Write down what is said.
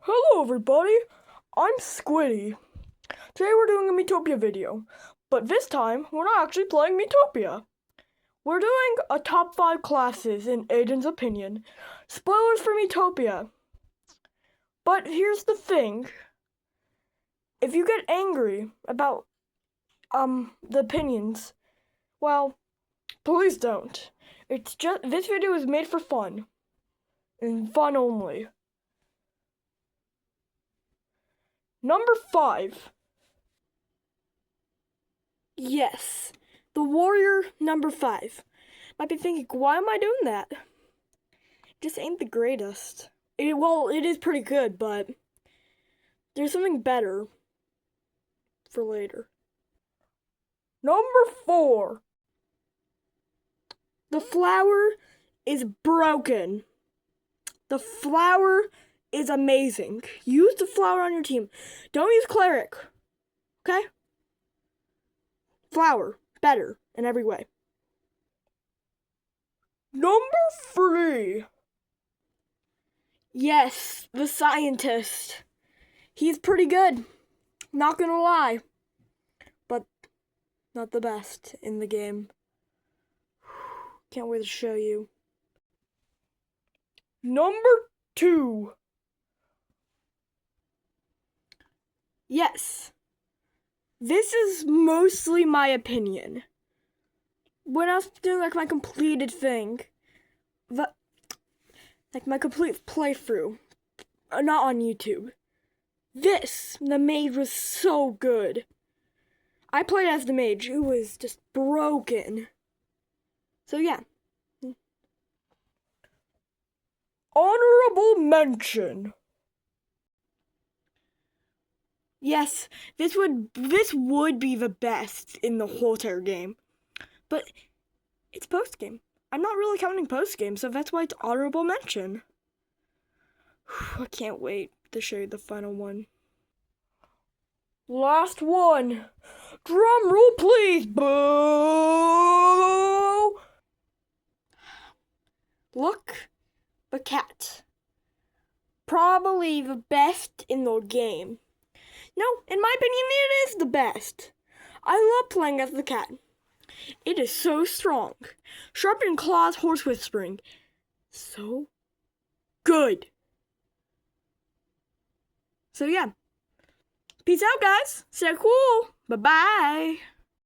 Hello everybody, I'm Squiddy. Today we're doing a Miitopia video, but this time we're not actually playing Miitopia. We're doing a top 5 classes in Aiden's opinion. Spoilers for Miitopia. But here's the thing. If you get angry about the opinions, well, please don't. It's just this video is made for fun. And fun only. Number 5. Yes, the warrior number 5. Might be thinking, why am I doing that? Just ain't the greatest. It is pretty good, but there's something better for later. Number 4. The flower is broken. The flower is amazing. Use the flower on your team. Don't use cleric. Okay? Flower, better in every way. Number 3. Yes, the scientist. He's pretty good. Not gonna lie. But not the best in the game. Can't wait to show you. Number 2. Yes. This is mostly my opinion. When I was doing like my completed thing, like my complete playthrough, not on YouTube, the mage was so good. I played as the mage, it was just broken. So yeah. Honorable mention. Yes, this would be the best in the whole entire game. But it's post-game. I'm not really counting post-game, so that's why it's honorable mention. I can't wait to show you the final one. Last one. Drum roll, please. Boo! Look, the cat. Probably the best in the game. No, in my opinion, it is the best. I love playing as the cat. It is so strong. Sharpened claws, horse whispering. So good. So yeah. Peace out, guys. Stay cool. Bye-bye.